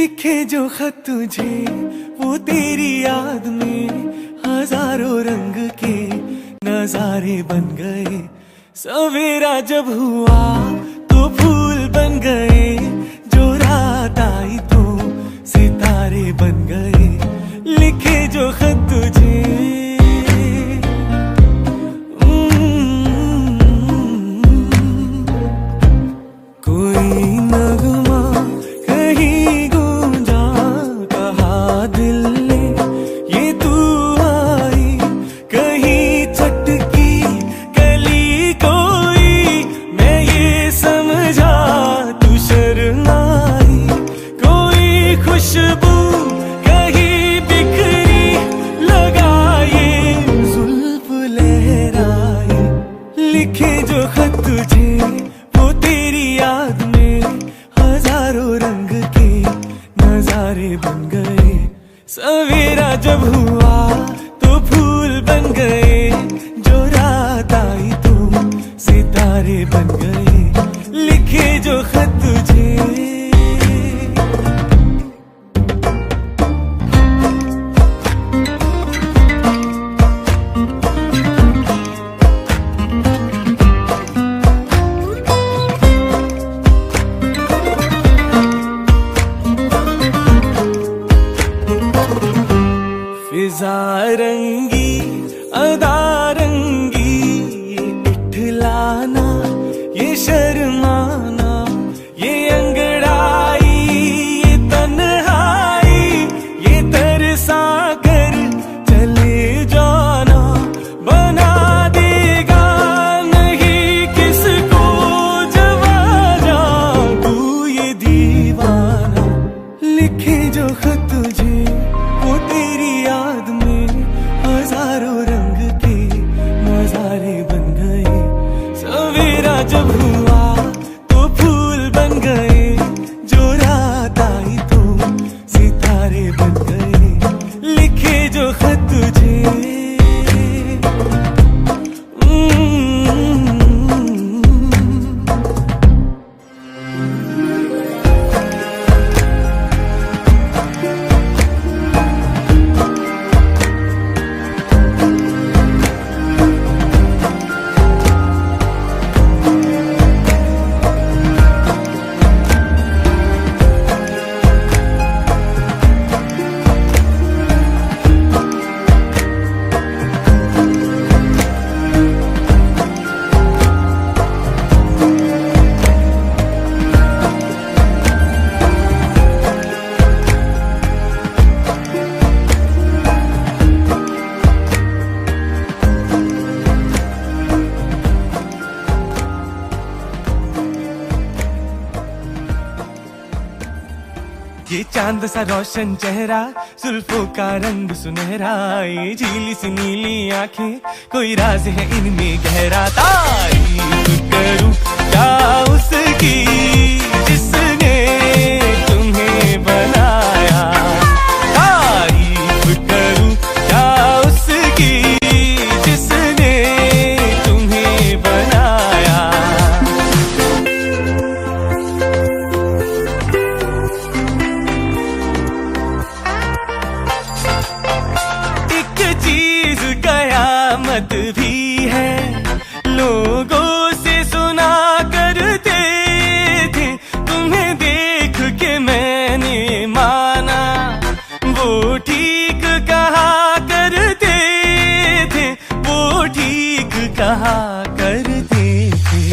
लिखे जो खत तुझे वो तेरी याद में हजारों रंग के नजारे बन गए। सवेरा जब हुआ तो फूल बन गए, जो रात आई तो सितारे बन गए। लिखे जो खत तुझे कोई नगमा कहीं गूंजा, कहा दिल ने ये तू आई। कहीं चटकी कली कोई, मैं ये समझा तू शर्माई। कोई खुशबू कहीं बिखरी, लगा ये जुल्फ लहराई। लिखे जो खत तुझे वो तेरी याद में हजारों रंग के नजारे बन गए। सवेरा जब हुआ तो फूल बन गए, जो रात आई तो सितारे बन गए। लिखे जो खत तुझे फिजा रंगी अदा रंगी, ये इठलाना ये शर्माना, ये अंगड़ाई ये तन्हाई, ये तरसा कर चले जाना बना देगा नहीं किसको जवाना तू ये दीवाना। लिखे जो खत तुझे वो तेरी याद में हजारों रंग के नजारे बन गए। सवेरा जब हुआ तो फूल बन गए, जो रात आई तो सितारे बन गए। लिखे जो खत तुझे ये चांद सा रोशन चेहरा, जुल्फों का रंग सुनहरा, ये झीली सी नीली आंखें, कोई राज है इनमें गहरा। तारीफ करूं क्या उसकी जिसने तुम्हें बनाया, तारीफ करूं क्या उसकी जिसने तुम्हें बनाया। चीज कयामत भी है, लोगों से सुना करते थे, तुम्हें देख के मैंने माना वो ठीक कहा करते थे, वो ठीक कहा करते थे।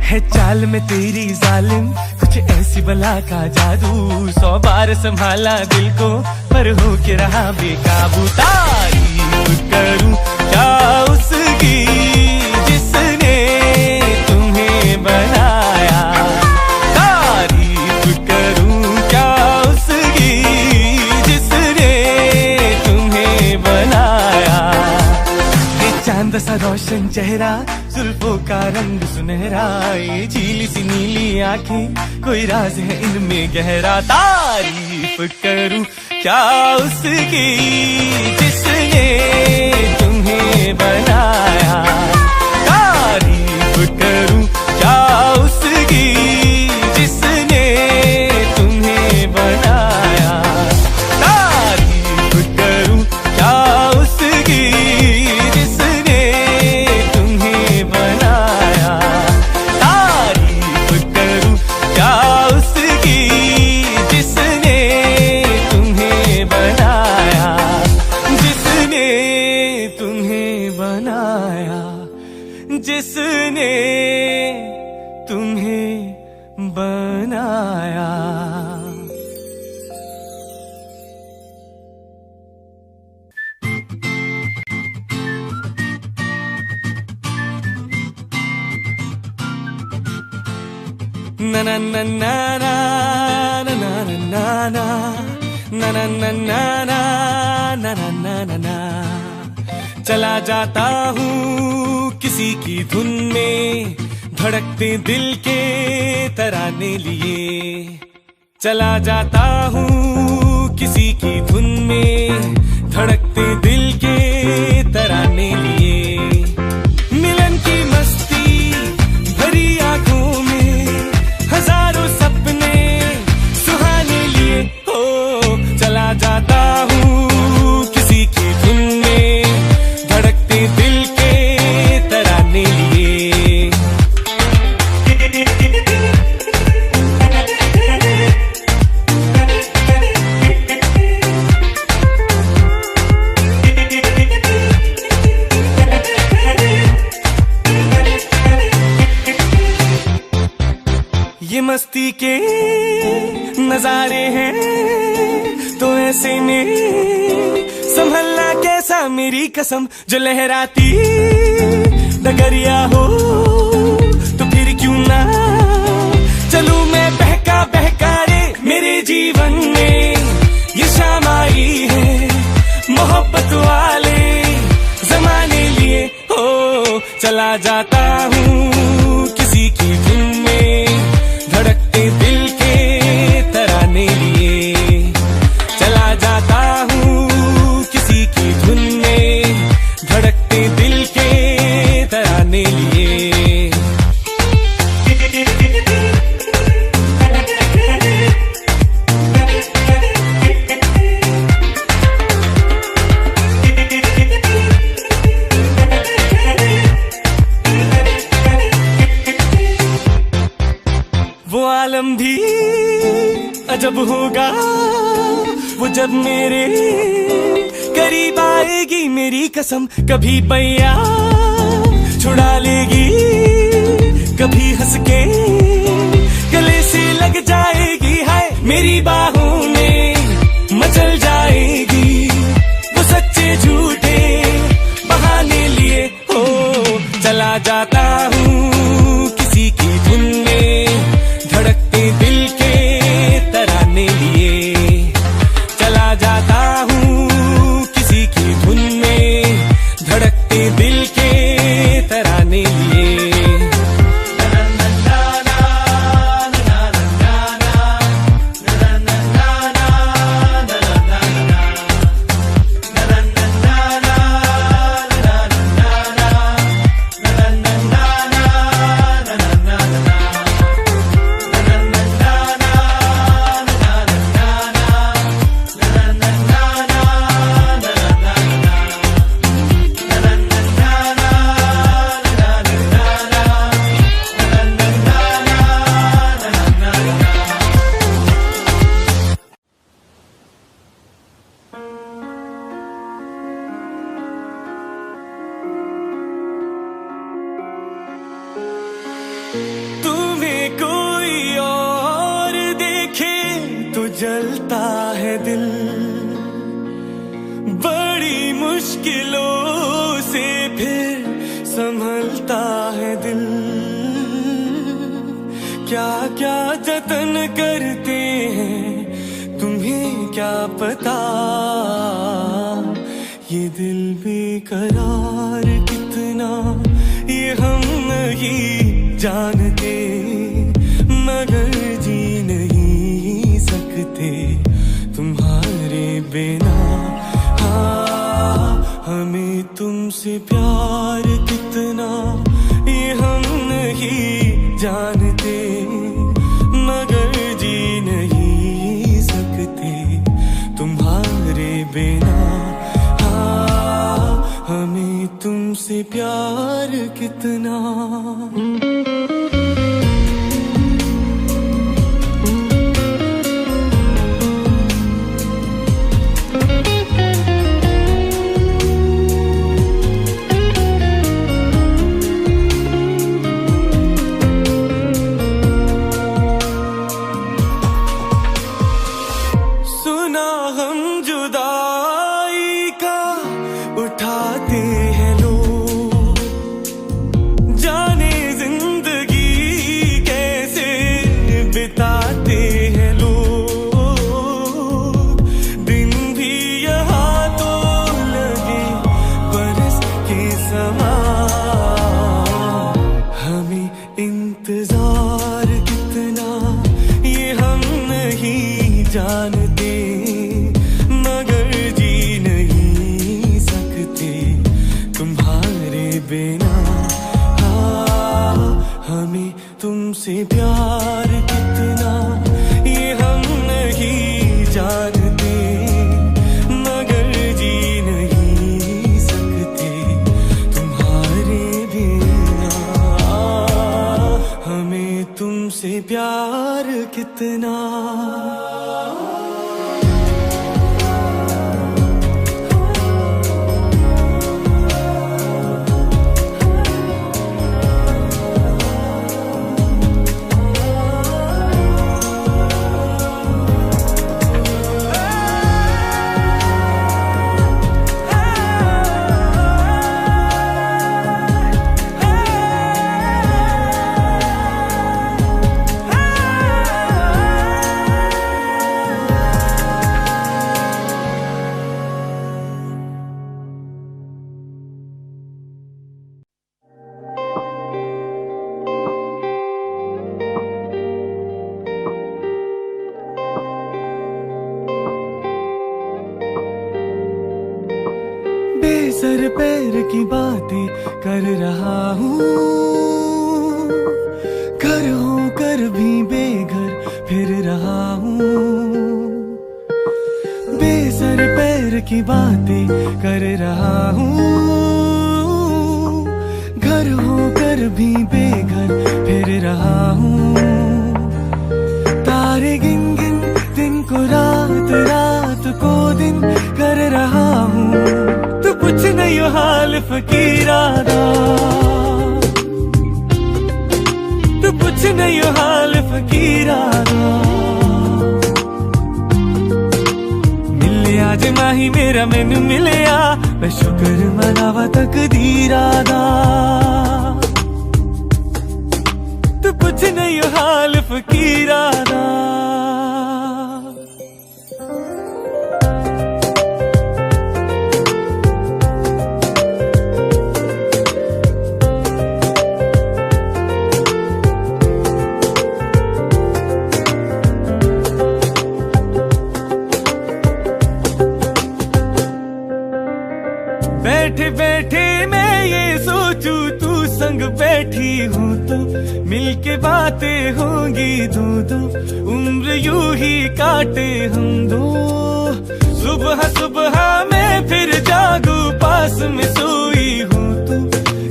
है चाल में तेरी जालिम कुछ ऐसी बला का जादू, 100 बार संभाला दिल को पर हो के रहा बेकाबू। तारीफ करूं क्या उसकी जिसने तुम्हें बनाया, तारीफ करूं क्या उसकी जिसने तुम्हें बनाया। ये चांद सा रोशन चेहरा, जुल्फों का रंग सुनहरा, ये झीली सी नीली आंखें, कोई राज है इनमें गहरा। तारीफ करूं क्या उसकी जिसने तुम्हें बनाया, तारीफ करूं क्या उसकी जिसने तुम्हें बनाया। आया जिसने तुम्हें बनाया। ना ना ना ना ना ना ना ना ना ना ना ना ना ना ना ना ना ना। चला जाता हूँ किसी की धुन में, धड़कते दिल के तराने लिए। चला जाता हूँ किसी की धुन में, धड़कते दिल के तराने लिए। मिलन की मस्ती भरी आंखों में, हजारों सपने सुहाने लिए। हो चला जाता हूँ किसी की धुन में, धड़कते दिल के तराने लिए। ये मस्ती के नजारे हैं तो ऐसे में संभलना कैसा, मेरी कसम। जो लहराती डगरिया हो तो फिर क्यों ना चलूं मैं बहका बहका रे। मेरे जीवन में ये शाम आई है मोहब्बत वाले जमाने लिए। हो चला जाता हूँ किसी की धुन में, धड़कते दिल के तराने लिए। चला जाता हूँ किसी की धुन में, धड़कते दिल के तराने लिए। वो आलम भी अजब होगा वो जब मेरे करीब आएगी, मेरी कसम। कभी पैया छुड़ा लेगी, कभी हंस के गले से लग जाएगी। हाय मेरी बाहों में मचल जाएगी वो सच्चे झूठे बहाने लिए। हो चला जाता हूँ किसी की धुन में, धड़कते दिल के तराने लिए। चला जाता हूँ किसी की धुन में, धड़कते दिल के तराने लिए। तुम्हें कोई और देखे तो जलता है दिल, बड़ी मुश्किलों से फिर संभलता है दिल। क्या क्या जतन करते हैं तुम्हें क्या पता, ये दिल बेकरार कितना ये हम नहीं जानते। मगर जी नहीं सकते तुम्हारे बिना। हाँ हमें तुमसे प्यार कितना ये हम नहीं जानते। मगर जी नहीं सकते तुम्हारे बिना। हाँ हमें तुमसे प्यार कितना। प्यार कितना ये हम नहीं जानते, मगर जी नहीं सकते तुम्हारे बिना। हमें तुमसे प्यार कितना। बेसर पैर की बातें कर रहा हूँ, घर होकर भी बेघर फिर रहा हूँ। बेसर पैर की बातें कर रहा हूँ, घर होकर भी बेघर फिर रहा हूँ। तारे गिन गिन दिन को रात, रात को दिन कर रहा हूँ। तू पूछ नहीं हाल फकीरादा, तू पूछ नहीं हाल फकीरादा। मिले आज माही मेरा मैनू मिलिया, मैं शुक्र मनावा तकदीरादा। तू पूछ नहीं हाल फकीरादा। बैठे बैठे मैं ये सोचूं, तू संग बैठी हूँ तो मिलके बातें होंगी दो दो, उम्र यूं ही काटे हम दो। सुबह सुबह मैं फिर जागू, पास में सोई हूँ तू,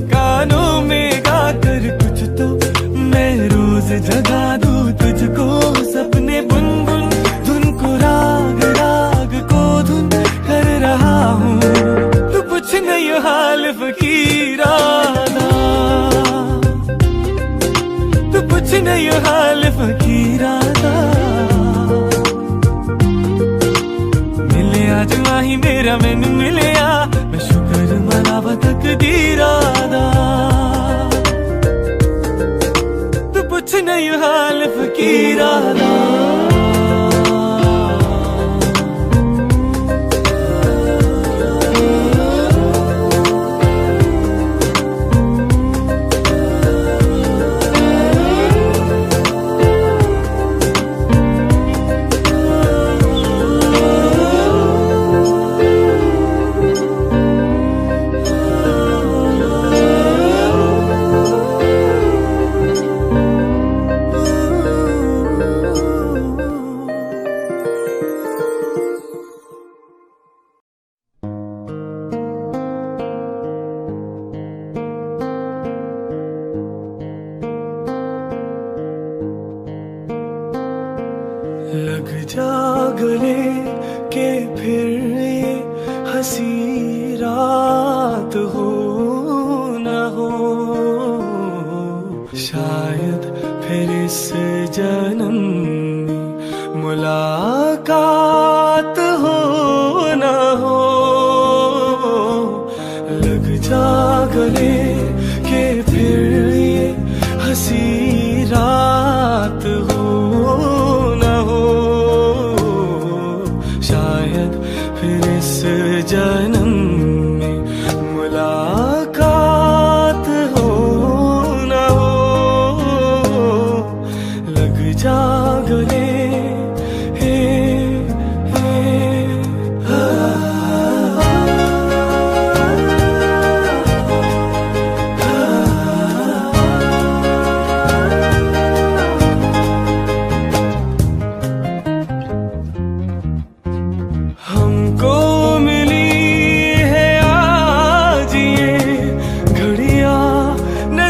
कानों में गाकर कुछ तो मैं रोज जगा दूँ तुझको। सपने बुन बुन धुन को राग, राग को धुन कर रहा हूँ। तू पूछ नहीं हाल फकीराना, तू पूछ नहीं हाल फकीराना। मिले आज माही मेरा मैनू मिलिया, मैं शुक्र मनावा तकदीरादा। तू पूछ नहीं हाल फकीराना।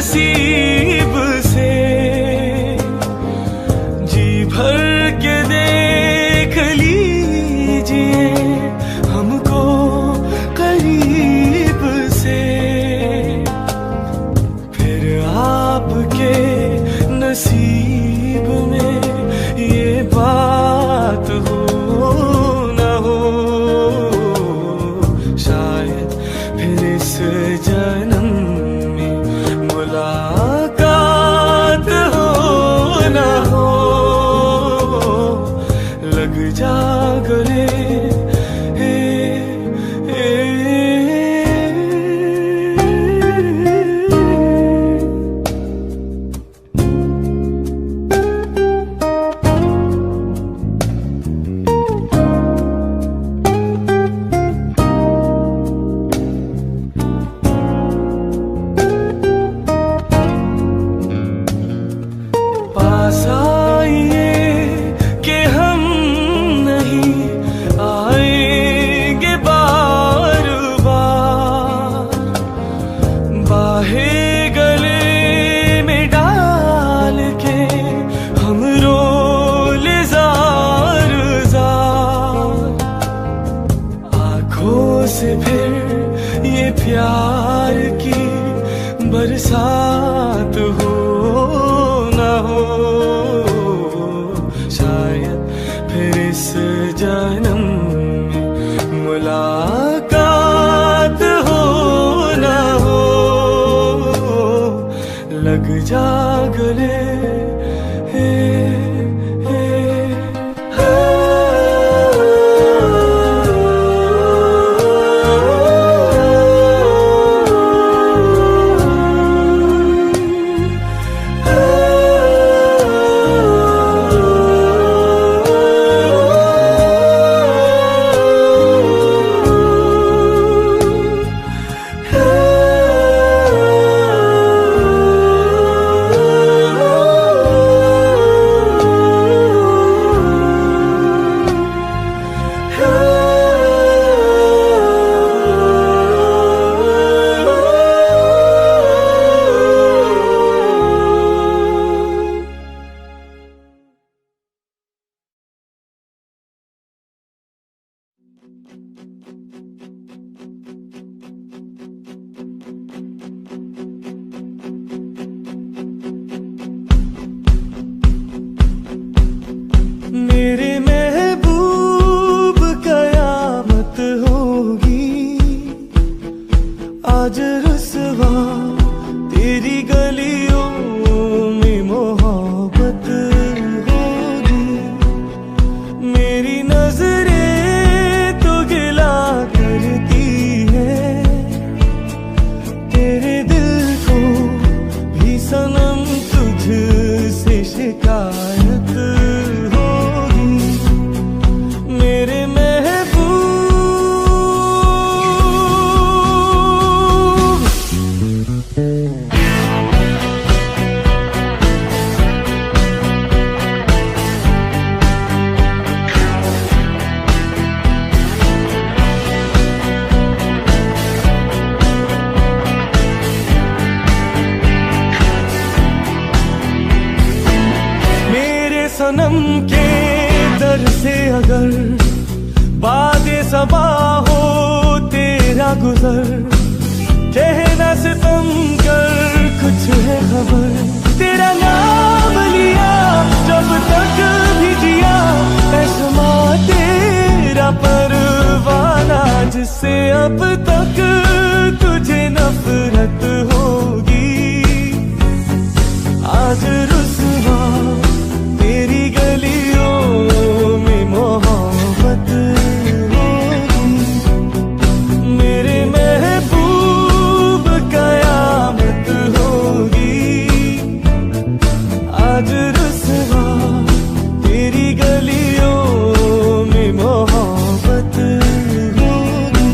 नसीब से जी भर के देख लीजिए हमको करीब से, फिर आपके नसीब में ये बात हो न हो, शायद फिर इस जन्म में मुलाकात हो न हो। लग जा गले पास आइए कि हम नहीं आएंगे बार बार, बाहें गले में डाल के हम रोले जार जार, आँखों से फिर ये प्यार की बरसात हो न हो, शायद फिर इस जन्म में मुलाकात हो न हो। लग जा गले मेरे महबूब कयामत होगी आज रुसवा तेरी गलियों में मोहब्बत होगी। मेरी नजरें तो गिला करती है तेरे दिल को भी सनम तुझसे शिकायत होगी। मेरे महबूब सनम के दर से अगर बादे सबा हो तेरा गुजर, कहना सितम कर कुछ है खबर। तेरा नाम लिया जब तक भी जिया, ऐसमा तेरा परवाना जिससे अब तक तुझे नफरत होगी। आज रुसवा तेरी गलियों में मोहब्बत होगी। मेरे महबूब कयामत होगी आज रुसवा तेरी गलियों में मोहब्बत होगी।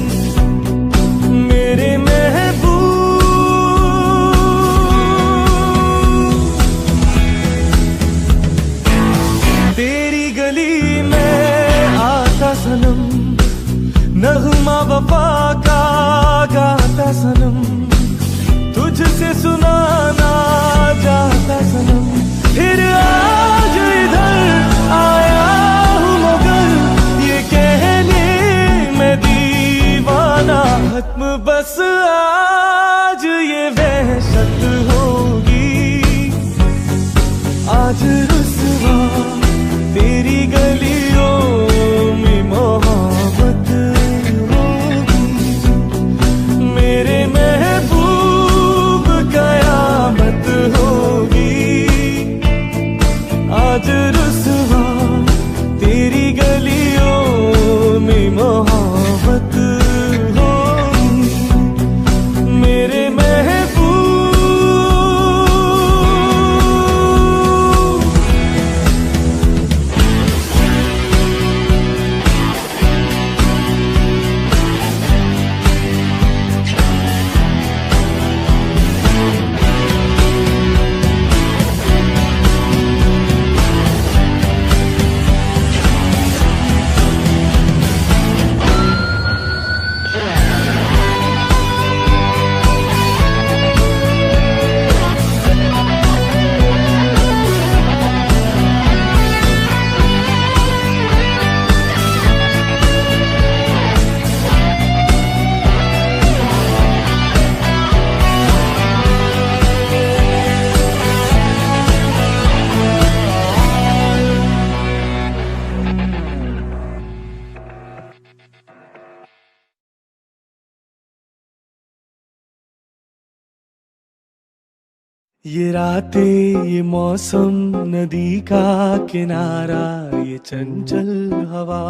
ये रातें, ये मौसम, नदी का किनारा, ये चंचल हवा,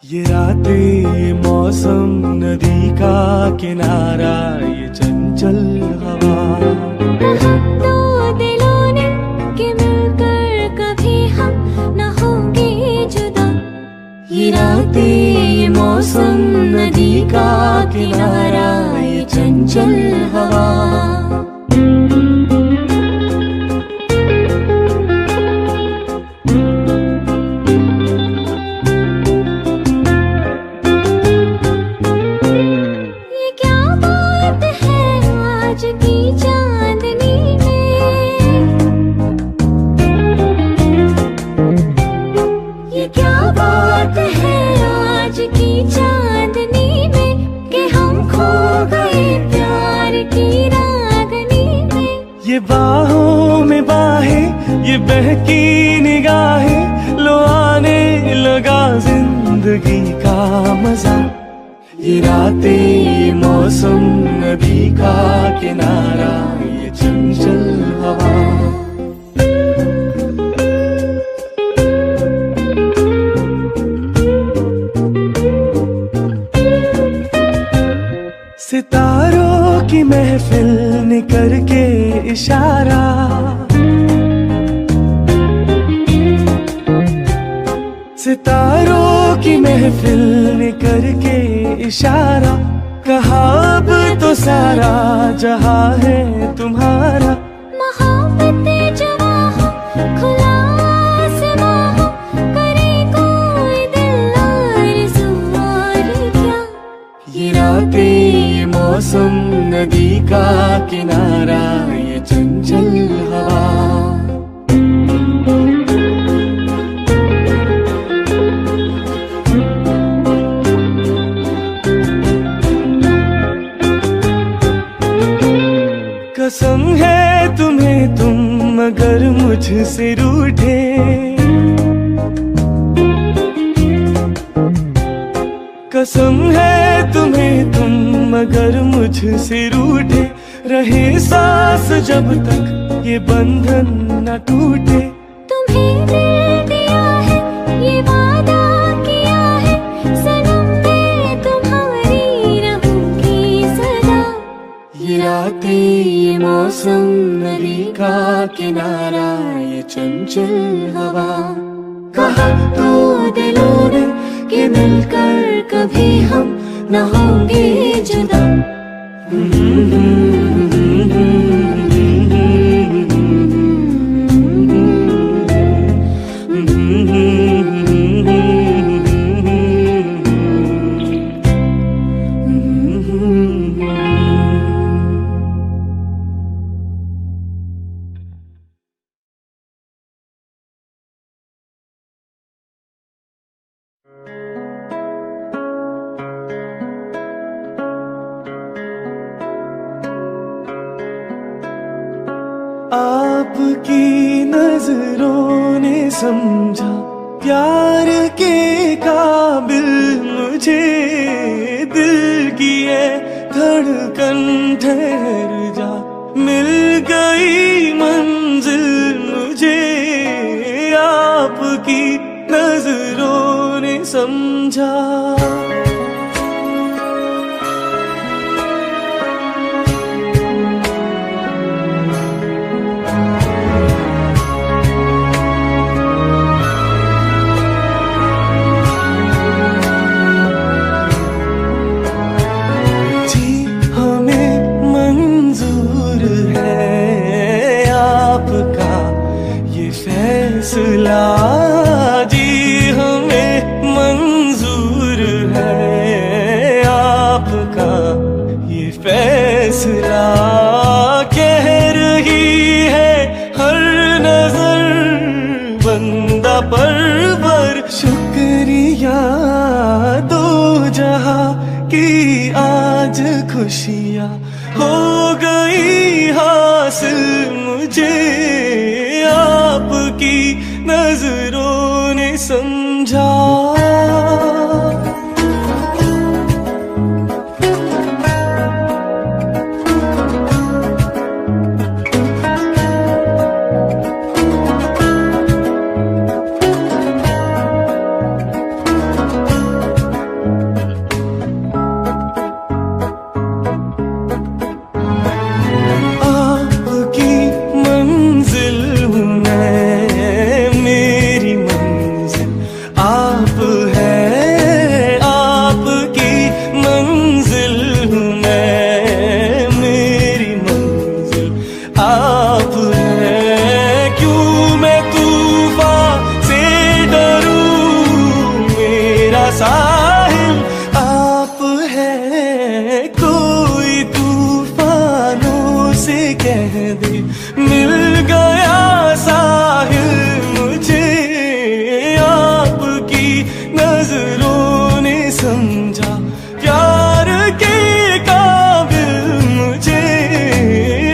ये रातें, ये मौसम, नदी का किनारा, ये चंचल हवा। दो दिलों ने कि मिलकर कभी हम न होंगे जुदा। ये रातें, ये मौसम, नदी का किनारा, ये चंचल हवा। ये क्या बात है आज की चांदनी में, ये क्या बात है आज की चांदनी में कि हम खो गए प्यार की रागनी में। ये बाहों में बाहें, ये बहकी निगाहें, लो आने लगा जिंदगी का मजा। ये रातें, ये मौसम, नदी का किनारा, ये चंचल हवा। सितारों की महफिल ने करके इशारा, सितारों की महफिल ने करके इशारा, कहा अब तो सारा जहां है तुम्हारा। मोहब्बतें जवां हो, खुला आसमां हो, करे कोई दिल आरज़ू और क्या। ये रातें, ये मौसम, नदी का किनारा, ये चंचल हवा। कसम है तुम्हें तुम मगर मुझसे रूठे, कसम है तुम्हें तुम मगर मुझसे रूठे, रहे सांस जब तक ये बंधन न टूटे। तुम्हें दिल दिया है, ये वादा किया है, सनम मैं तुम्हारी रहूंगी सदा। ये रातें, ये मौसम, नदी का किनारा, ये चंचल हवा। कहा तो दिलों ने कि मिलकर कभी हम न होंगे जुदा। आपकी नजरों ने समझा प्यार के काबिल मुझे, दिल की ये धड़कन ठहर जा, मिल गई मंजिल मुझे। आपकी नजरों ने समझा। फैसला जी हमें मंजूर है, आपका ये फैसला। कह रही है हर नजर बंदा परवर, शुक्रिया दो जहां की आज खुशियाँ हो गई हासिल मुझे। आपकी नजरों ने समझा। साहिल आप है, कोई तूफानों से कह दे मिल गया साहिल मुझे। आपकी नजरों ने समझा प्यार के काबिल मुझे।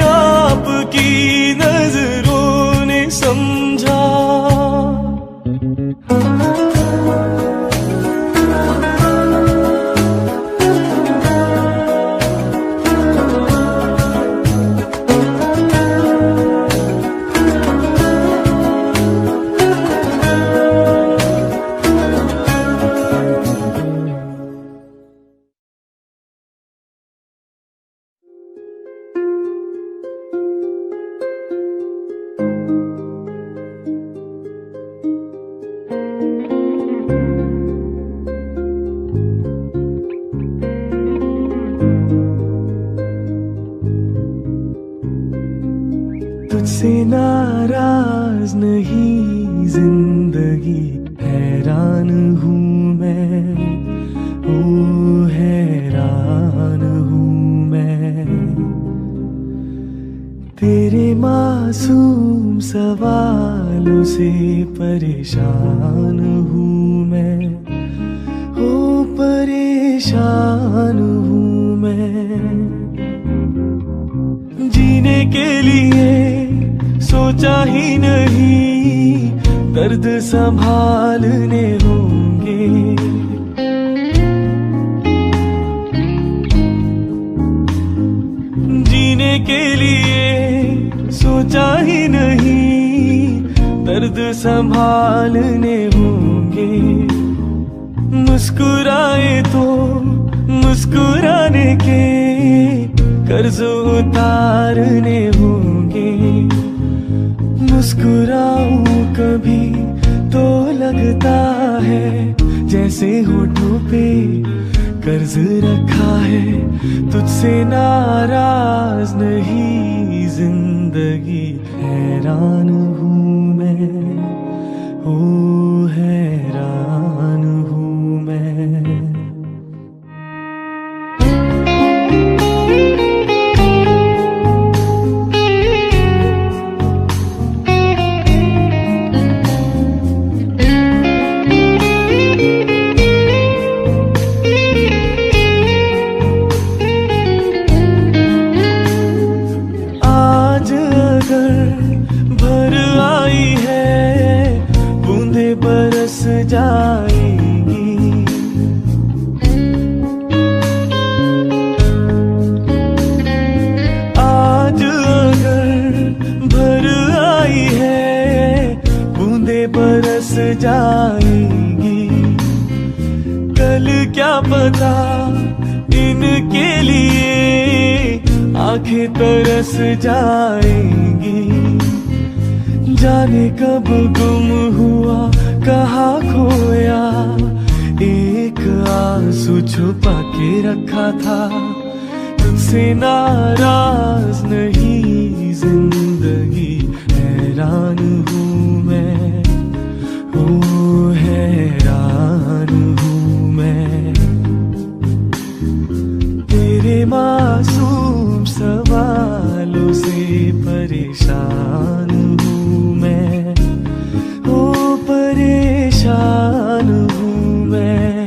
आपकी नजरों ने समझा। तुझसे नाराज नहीं जिंदगी, हैरान हूँ मैं, ओ हैरान हूँ मैं। तेरे मासूम सवालों से परेशान हूँ मैं, ओ परेशान हूँ मैं। जीने के लिए सोचा ही नहीं, दर्द संभालने होंगे। जीने के लिए सोचा ही नहीं, दर्द संभालने होंगे। मुस्कुराए तो मुस्कुराने के कर्ज उतारने होंगे। मुस्कुराऊं कभी तो लगता है जैसे होठों पे कर्ज रखा है। तुझसे नाराज नहीं जिंदगी, हैरान हूँ मैं, ओ हैरान हूँ मैं। भर आई है बूंदे बरस जाएंगी। आज अगर भर आई है बूंदे बरस जाएंगी। कल क्या पता इनके लिए आंखें तरस जाएंगी। जाने कब गुम हुआ कहाँ खोया, एक आंसू छुपा के रखा था। तुझसे नाराज नहीं जिंदगी, हैरान हूँ मैं, ओ हैरान हूँ मैं। तेरे मासूम सवालों से परेशान हूँ मैं, ओ परेशान हूँ मैं।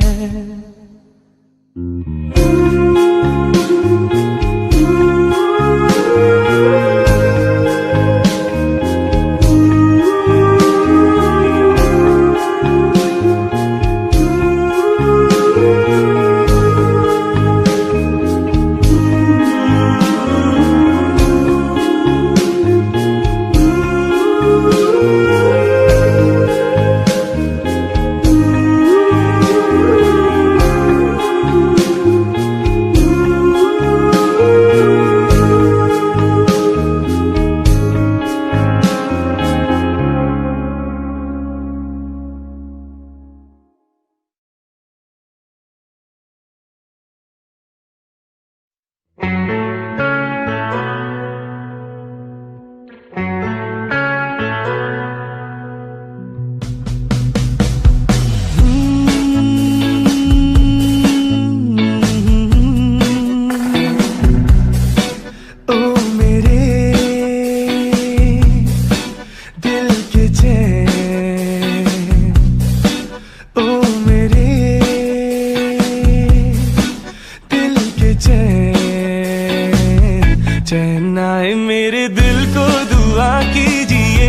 चैन आए मेरे दिल को दुआ कीजिए,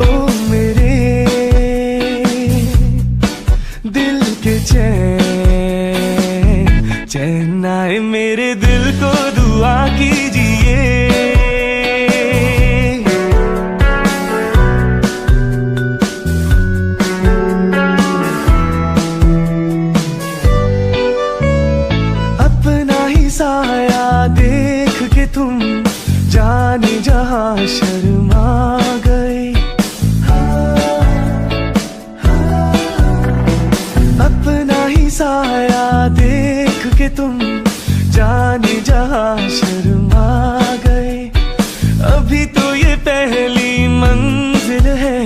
ओ मेरे दिल के चैन, चैन आए मेरे दिल को दुआ कीजिए। साया देख के तुम जाने जहां शर्मा गए, अपना ही साया देख के तुम जाने जहां शर्मा गए। अभी तो ये पहली मंजिल है,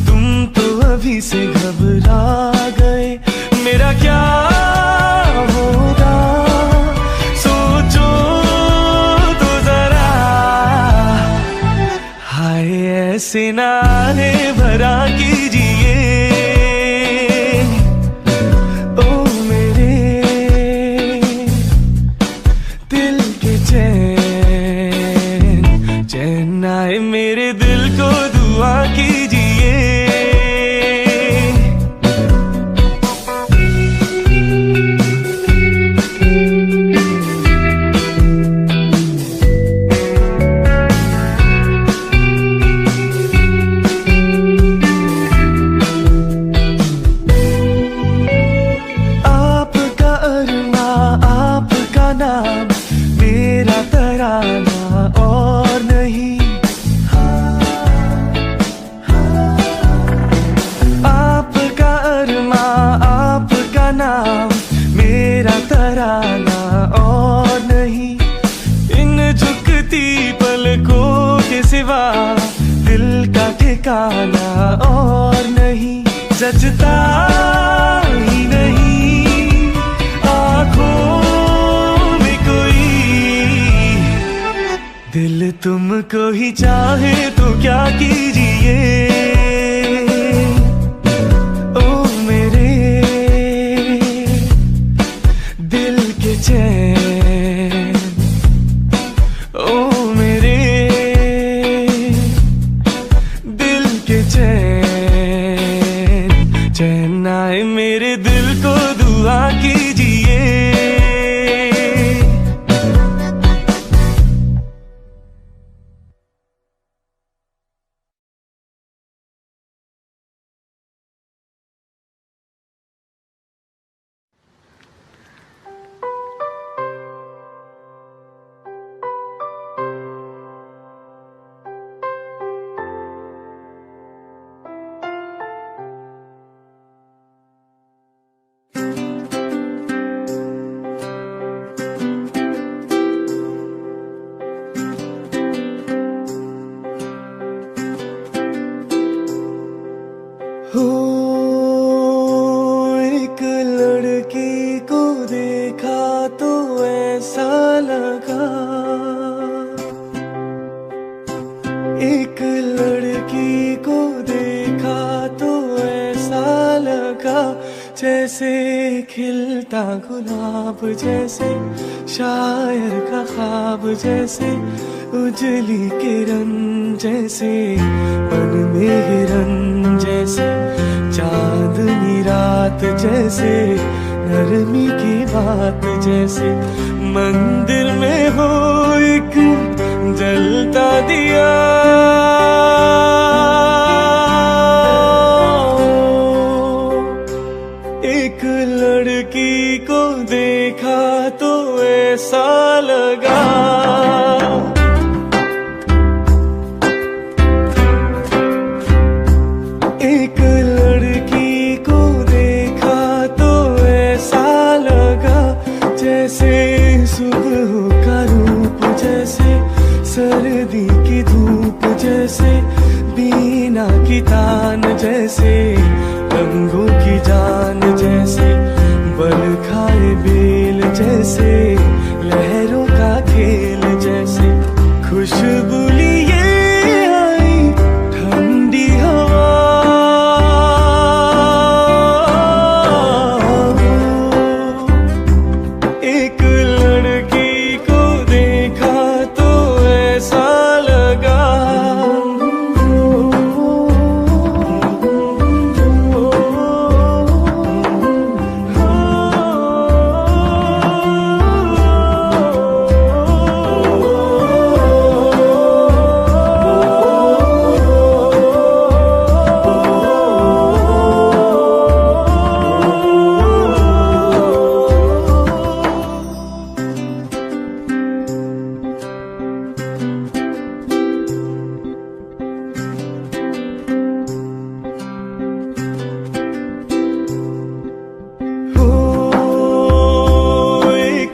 तुम तो अभी से घबरा गए। मेरा क्या होगा ऐसे नारे भरा कीजिए, ओ मेरे दिल के चैन, चैन आए मेरे दिल को दुआ कीजिए। मेरा तराना और नहीं, आपका अरमा आपका नाम, मेरा तराना और नहीं। इन झुकती पलकों के सिवा दिल का ठिकाना और नहीं। जचता ही नहीं आँखों दिल तुमको ही चाहे तो क्या कीजिए, ओ मेरे दिल के चैन, ओ मेरे दिल के चैन, चैन आए मेरे दिल को दुआ कीजिए। एक लड़की को देखा तो ऐसा लगा, एक लड़की को देखा तो ऐसा लगा, जैसे खिलता गुलाब, जैसे शायर का ख्वाब, जैसे उजली किरण, जैसे बन में हिरन, जैसे चांदनी रात, जैसे नरमी की बात, जैसे मंदिर में हो एक जलता दिया। एक लड़की को देखा तो ऐसा लगा, एक लड़की को देखा तो ऐसा लगा, जैसे, रंगों की जान जैसे, बल खाए बेल जैसे, लहरों का खेल जैसे, खुशबू लिए आई ठंडी हवा। एक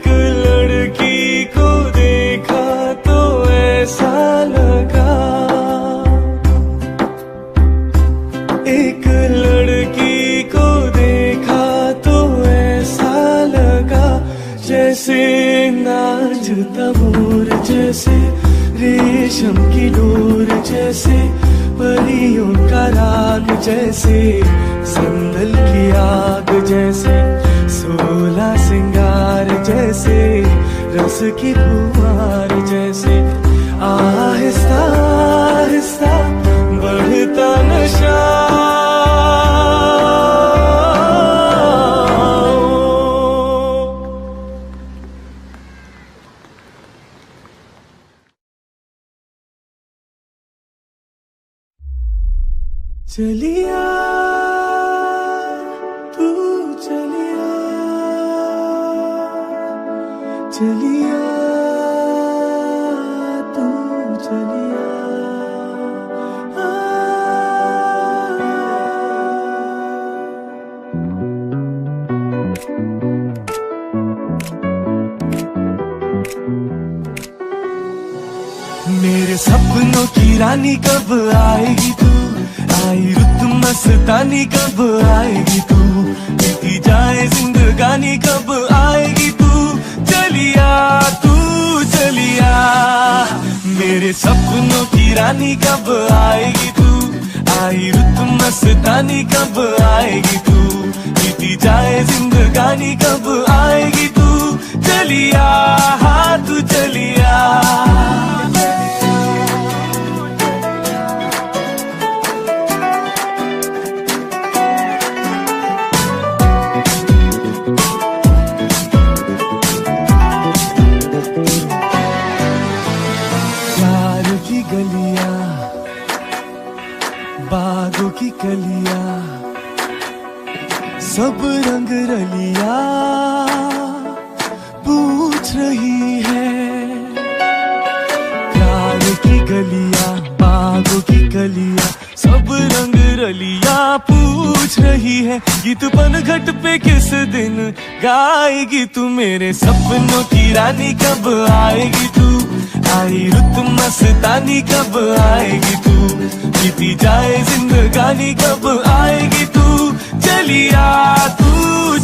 लड़की को देखा तो ऐसा लगा, एक लड़की को देखा तो ऐसा लगा, जैसे नाचता मोर जैसे, रेशम की डोर जैसे, परियों का राग जैसे, संदल की आग जैसे, सोलह सिंगार जैसे, रस की फुहार जैसे, आहिस्ता आहिस्ता बढ़ता नशा। चलिया तू चलिया, चलिया तू चलिया। मेरे सपनों की रानी कब आएगी तू, आई रुत मस्तानी कब आएगी तू, बीती जाए जिंदगानी कब आएगी तू, चलिया तू चलिया। मेरे सपनों की रानी कब आएगी तू, आई रुत मस्तानी कब आएगी तू, बीती जाए जिंदगानी कब आएगी तू, चलिया हाँ तू चलिया। गलियां बागों की कलियां, सब रंग रलिया पूछ रही है। प्यार की गलियां बागों की कलियां, सब रंग रलिया पूछ रही है, गीत पनघट पे किस दिन गाएगी तू, मेरे सपनों की रानी कब आएगी तू, आई रुत मस्तानी कब आएगी तू, बीती जाए जिंदगानी कब आएगी तू, चलिया तू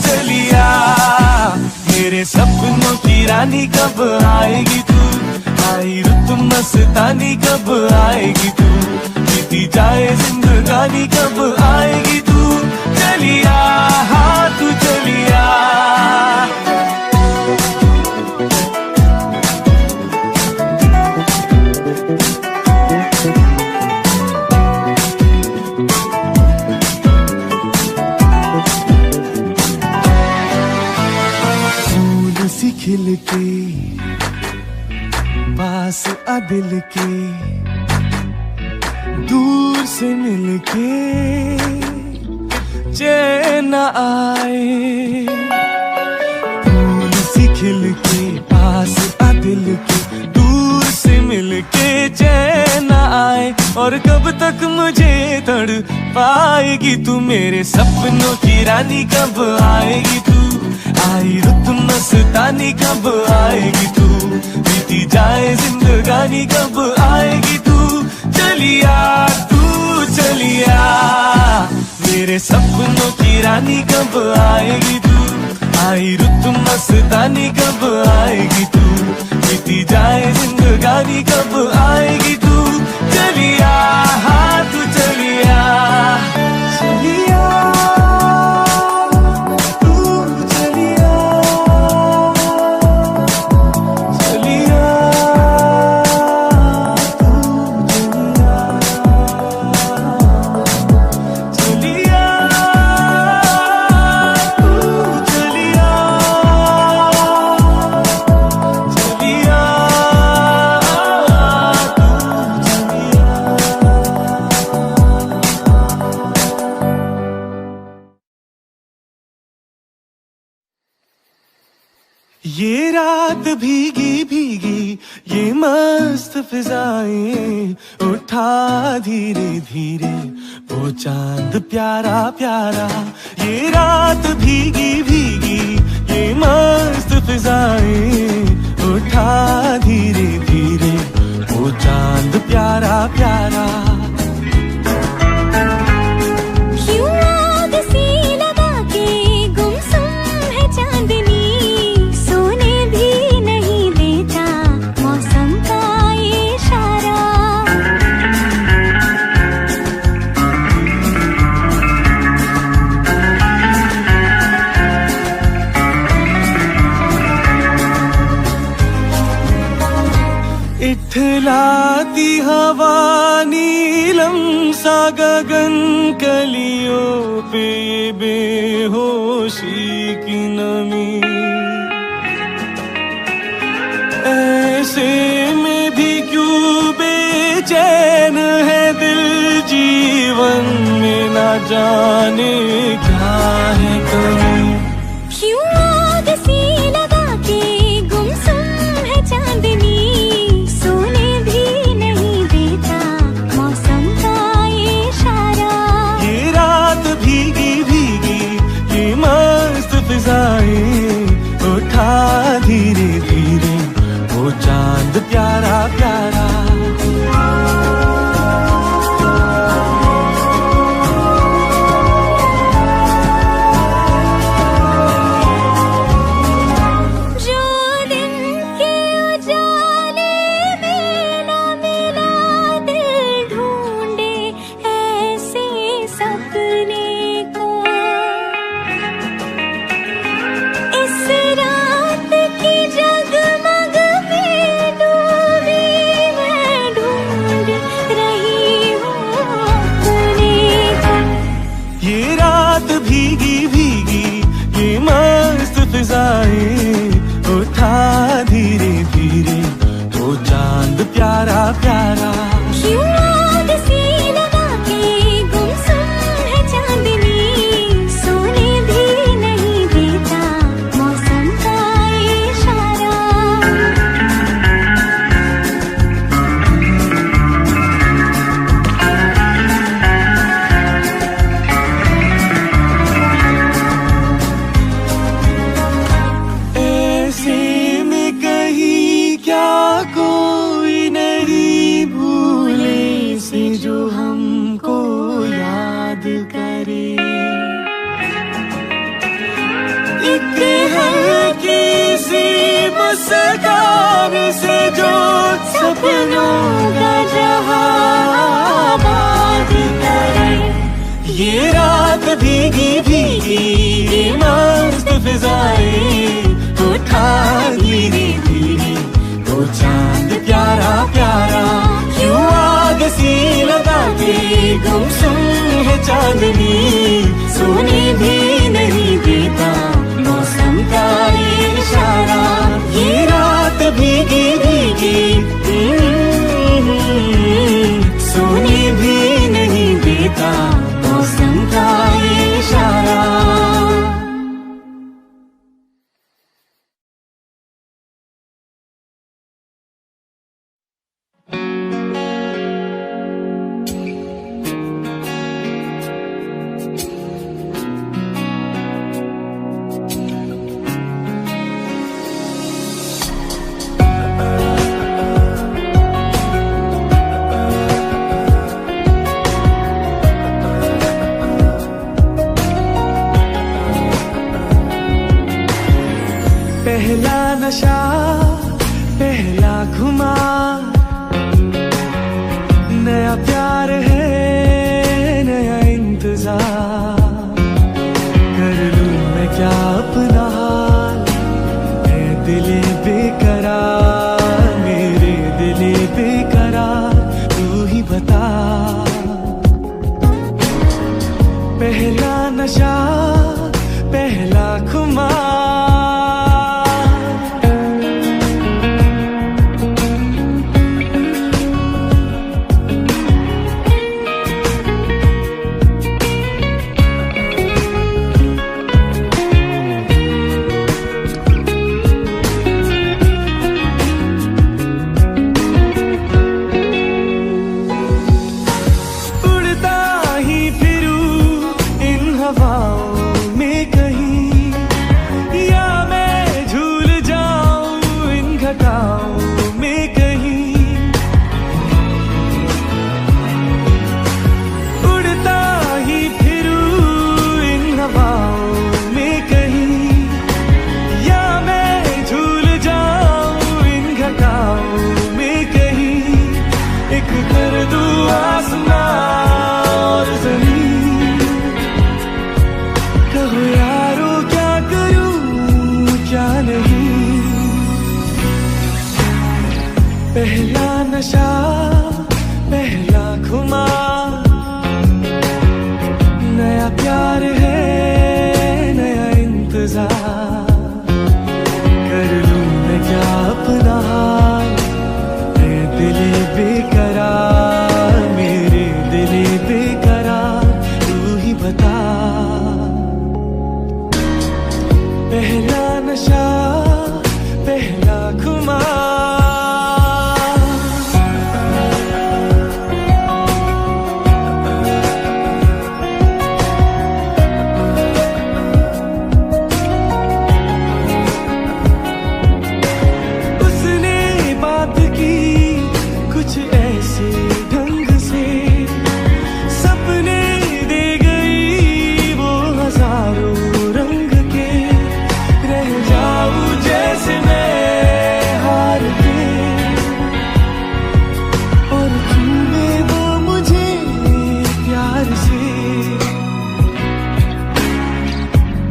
चलिया। मेरे सपनों की रानी कब आएगी तू, आई रुत मस्तानी कब आएगी तू, बीती जाए जिंदगानी कब आएगी तू, चलिया हाँ तू चलिया। खिल के पास आ दिल के, दूर से मिल के चैन आए, फूल सी खिल के पास आ दिल के, दूर से मिल के चैन आए, और कब तक मुझे तड़ पाएगी तू, मेरे सपनों की रानी कब आएगी तू, आई रुत मस्तानी कब आएगी तू, बीती जाए जिंदगानी कब आएगी तू, चलिया तू चलिया। चलिया मेरे सपनों की रानी कब आएगी तू, आई रुत मस्तानी कब आएगी तू, बीती जाए जिंदगानी कब आएगी तू, चलिया हाँ तू चलिया चलिया तू चलिया चलिया तू चलिया ये रात भीगी भीगी ये मस्त फिजाएं, उठा धीरे धीरे वो चांद प्यारा प्यारा, ये रात भीगी भीगी ये मस्त फिजाएं, उठा धीरे धीरे वो चांद प्यारा प्यारा। इठलाती हवा नीलम सा गगन कलियों पे ये बेहोशी की नमी, ऐसे में भी क्यों बेचैन है दिल, जीवन में ना जाने क्या है कमी। क्यों आग सी लगा के गुमसुम है चांदनी, उठा धीरे धीरे वो चांद प्यारा प्यारा। जो दिन के उजाले में ना मिला दिल ढूंढे ऐसे सपने को, रात की जगमग में डूबी मैं ढूंढ रही हूँ अपने को। ये रात भीगी भीगी ये मस्त फिजाएं, उठा धीरे धीरे वो चांद प्यारा प्यारा। क्यों आग सी लगा के गुमसुम है चांदनी, सोने भी नहीं देता मौसम का इशारा। ऐसे में कहीं क्या कोई नहीं भूले से जो हमको याद करे, एक हल्की सी मुस्कान से जो सपनों का जहां आबाद करे। ये रात भीगी भीगी ये मस्त फिजाएं, उठा धीरे धीरे वो चांद प्यारा प्यारा। क्यों आग सी लगा के गुमसुम है चांदनी, सोने भी नहीं देता मौसम का इशारा। ये रात भीगी भीगी सोने भी नहीं देता मौसम का इशारा। पहला नशा पहला खुमार, नया प्यार है नया इंतजार, कर लूं मैं क्या अपना हाल, ऐ दिले बेकरार, मेरे दिले बेकरार, तू ही बता। पहला नशा पहला खुमार, पहला नशा पहला खुमार, नया प्यार है नया इंतजार, कर लूं मैं क्या अपना हाल, मैं दिले बेकरार, मेरे दिले बेकरार, तू ही बता। पहला नशा पहला खुमार,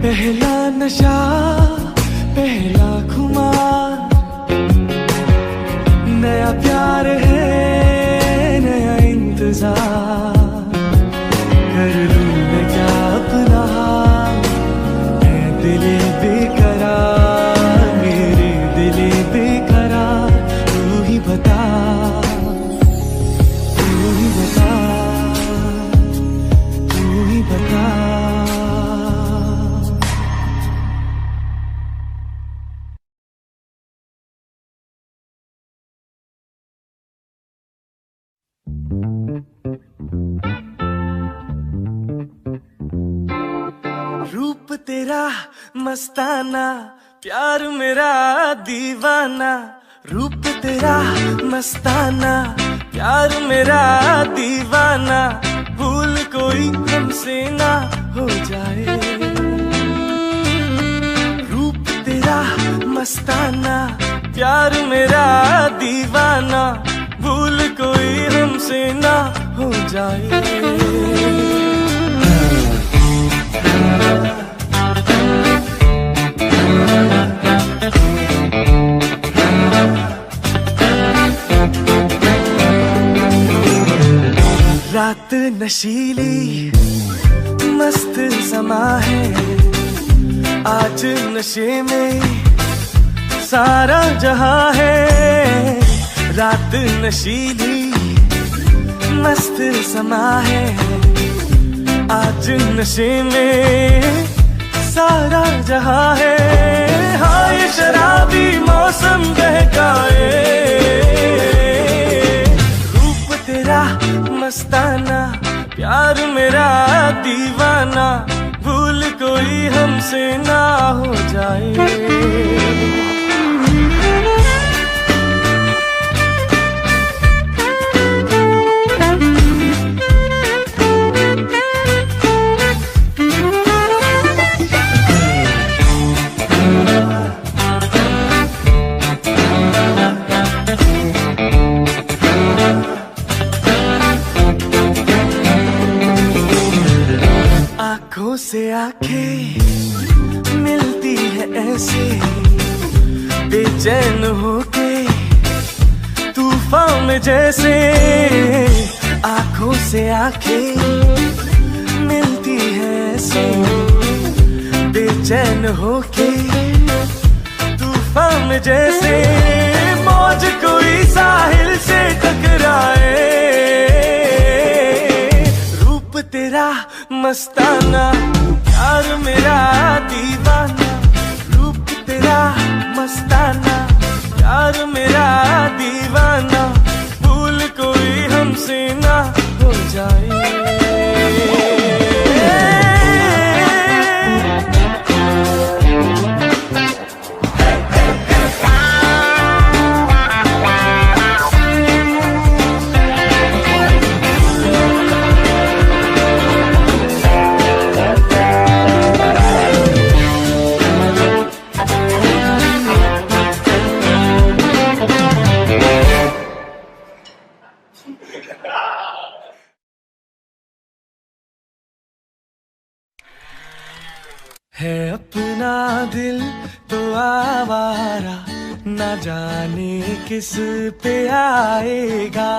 पहला नशा पहला खुमार, नया प्यार है नया इंतजार, कर लूं मैं क्या अपना हाल, मैं दिले बेकरार, मेरे दिले बेकरार, तू ही बता, तू ही बता, तू ही बता। रूप तेरा मस्ताना, प्यार मेरा दीवाना, रूप तेरा मस्ताना, प्यार मेरा दीवाना, भूल कोई हमसे ना हो जाए। रूप तेरा मस्ताना, प्यार मेरा दीवाना, भूल कोई हमसे ना हो जाए। रात नशीली मस्त समा है, आज नशे में सारा जहां है। रात नशीली मस्त समा है, आज नशे में सारा जहां है। हाँ ये शराबी मौसम बहकाए, रूप तेरा मस्ताना, प्यार मेरा दीवाना, भूल कोई हमसे ना हो जाए। आंखों से आंखें मिलती है ऐसे, बेचैन होके तूफान में जैसे। आंखों से आंखें मिलती है ऐसे, बेचैन होके तूफान में जैसे। मौज कोई साहिल से टकराए, रूप तेरा मस्ताना, प्यार मेरा दीवाना। रूप तेरा मस्ताना, प्यार मेरा दीवाना, भूल कोई हमसे ना हो जाए। है अपना दिल तो आवारा, ना जाने किस पे आएगा।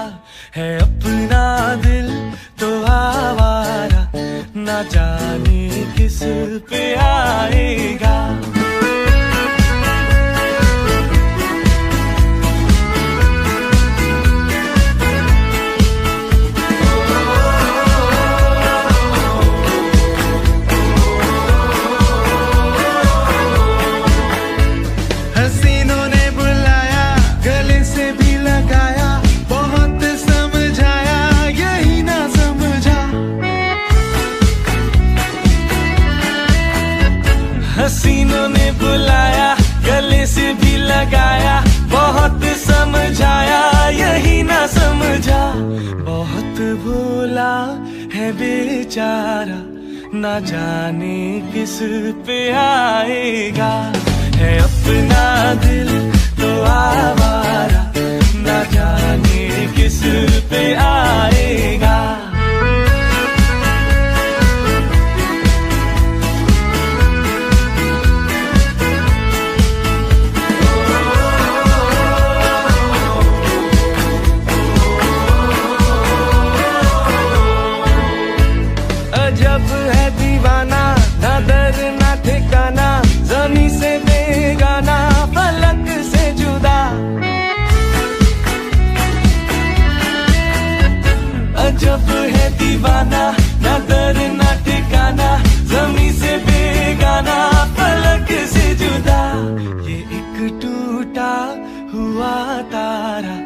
है अपना दिल तो आवारा, ना जाने किस पे आएगा। हसीनों ने बुलाया, गले से भी लगाया, बहुत समझाया, यही ना समझा। बहुत भोला है बेचारा, ना जाने किस पे आएगा। है अपना दिल तो आवारा, ना जाने किस पे आएगा। जब है दीवाना, ना दर ना ठिकाना, ज़मीं से बेगाना, फलक से जुदा। अजब है दीवाना, ना दर ना ठिकाना, ज़मीं से बेगाना, फलक से जुदा। ये एक टूटा हुआ तारा,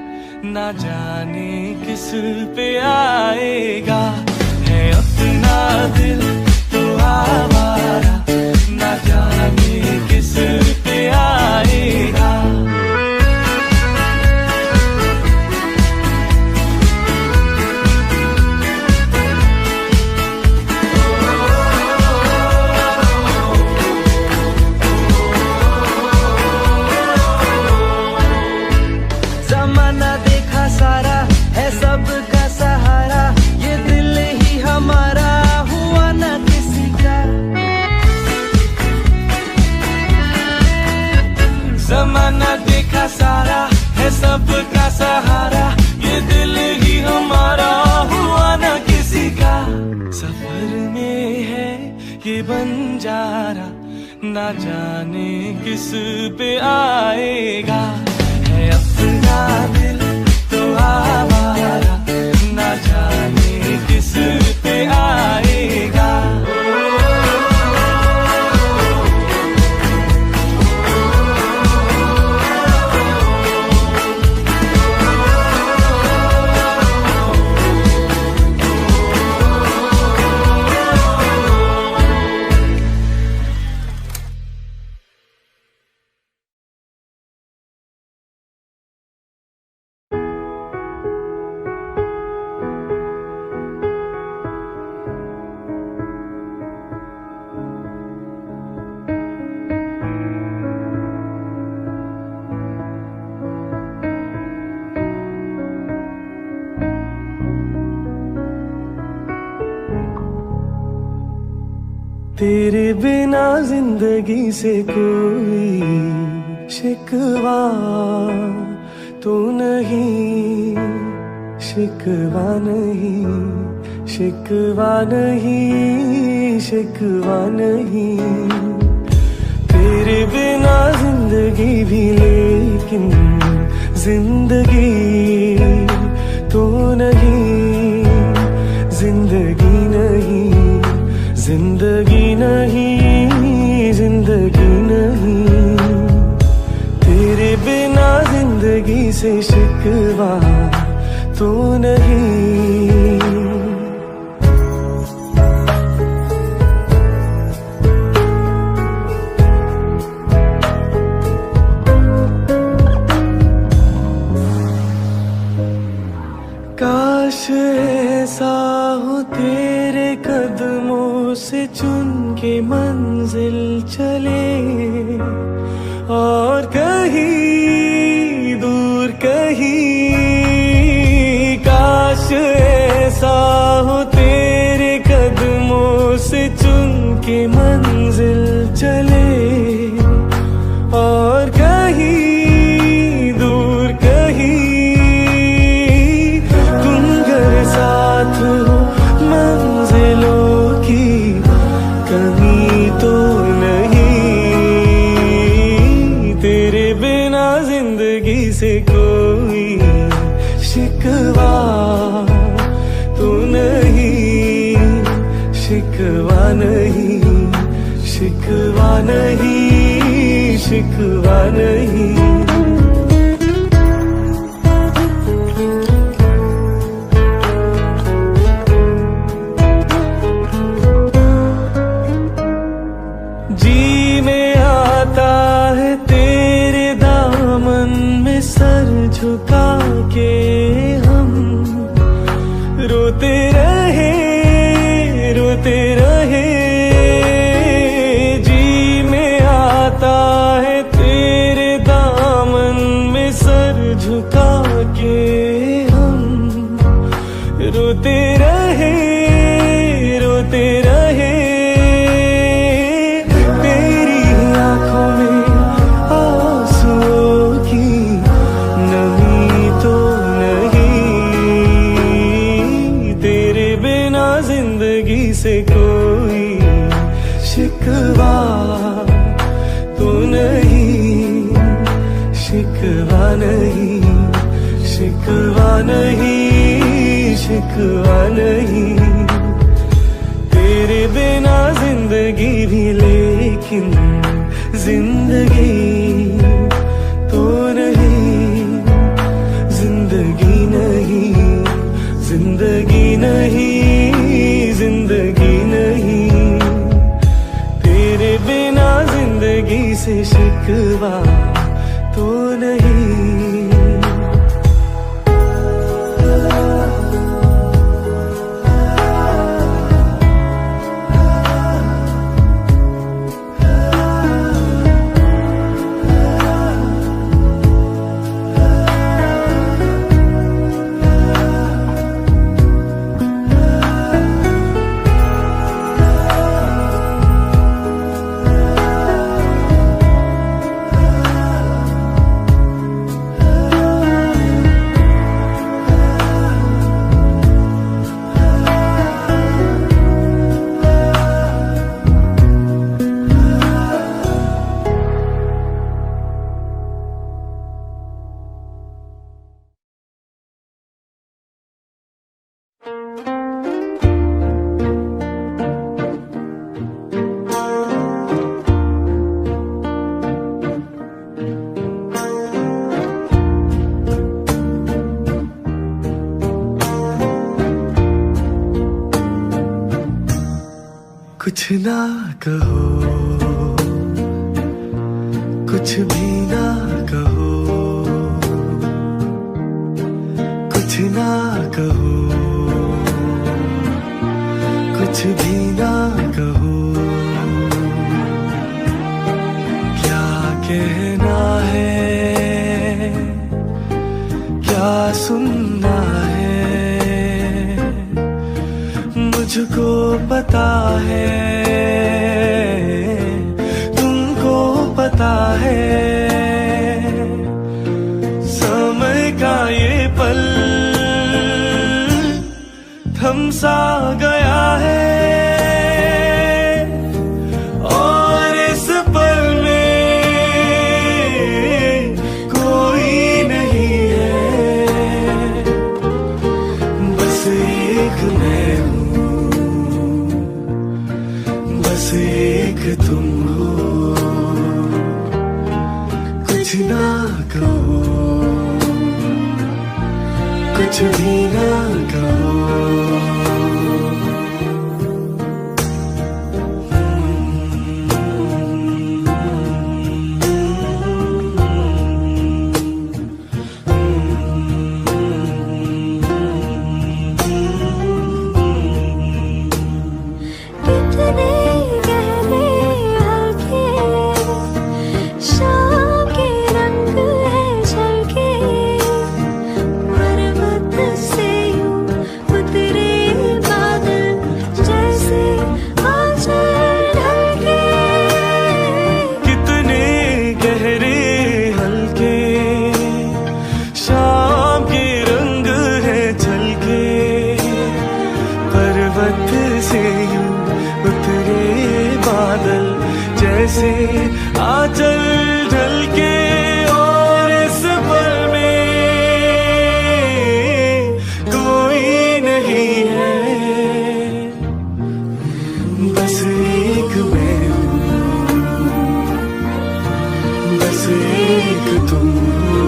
ना जाने किस पे आएगा। है अपना दिल तो आवारा, ना जाने किस पे आएगा। जमाना देखा सारा, है सबका सहारा, ये दिल ही हमारा हुआ ना किसी का। जमाना देखा सारा, है सबका सहारा, ये दिल ही हमारा हुआ ना किसी का। सफर में है ये बंजारा, ना जाने किस पे आएगा। है अपना दिल तो आवारा, ना जाने किस पे आएगा। तेरे बिना जिंदगी से कोई शिकवा तो नहीं, शिकवा नहीं, शिकवा नहीं, शिकवा नहीं। तेरे बिना जिंदगी भी लेकिन जिंदगी तो नहीं, जिंदगी नहीं, जिंदगी नहीं, जिंदगी नहीं। तेरे बिना जिंदगी से शिकवा तो नहीं। काश ऐसा हो तेरे कदमों से चुन के मंजिल चले, और कहीं दूर कहीं। काश ऐसा हो तेरे कदमों से चुन के मंजिल चले, और कहीं दूर कहीं। तुम घर साथ हो मंजिलों की कमी तो नहीं। तेरे बिना जिंदगी से कोई शिकवा तो नहीं, शिकवा नहीं, शिकवा नहीं, शिकवा नहीं। जी में आता है तेरे दामन में सर झुका के हम, रोते रहे, रोते रहे। जी में आता है तेरे दामन में सर झुका के हम, रोते रहे, रोते रहे। जिंदगी से कोई शिकवा तो नहीं, शिकवा नहीं, शिकवा नहीं, शिकवा नहीं। तेरे बिना जिंदगी भी लेकिन जिंदगी तो नहीं, जिंदगी नहीं, जिंदगी नहीं, जिंदगी नहीं। तेरे बिना जिंदगी से शिकवा तो नहीं। कुछ ना कहो, कुछ भी ना कहो, कुछ ना कहो, कुछ भी ना कहो। क्या कहना है, क्या सुनना है, मुझको पता है। आता है, समय का ये पल थम सा गया है। और इस पल में कोई नहीं है, बस एक मैं हूँ, बस एक तुम हो। कुछ ना कहो, कुछ भी ना कहो। जैसे आंचल ढलके, और इस पल में कोई नहीं है, बस एक मैं हूँ, बस एक तुम हो।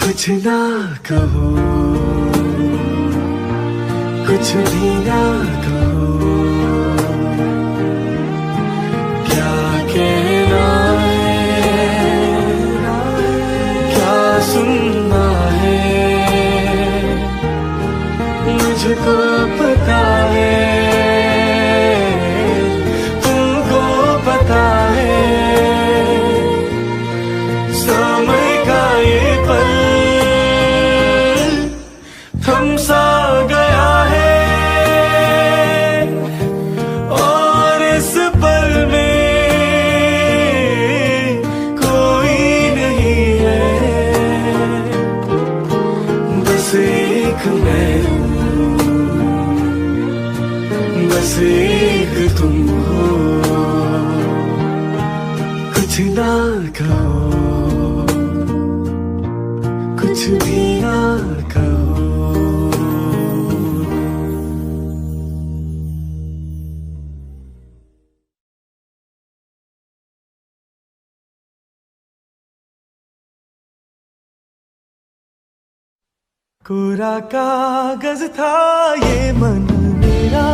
कुछ ना कहो, कुछ भी ना कहो। कहना है, क्या सुनना है, मुझको पता है, तुमको पता है। समय का ये पल थम सा गया है, और इस पल में बस एक मैं हूँ, बस एक तुम हो। कुछ ना कहो, कुछ भी ना कहो। कोरा कागज था ये मन मेरा,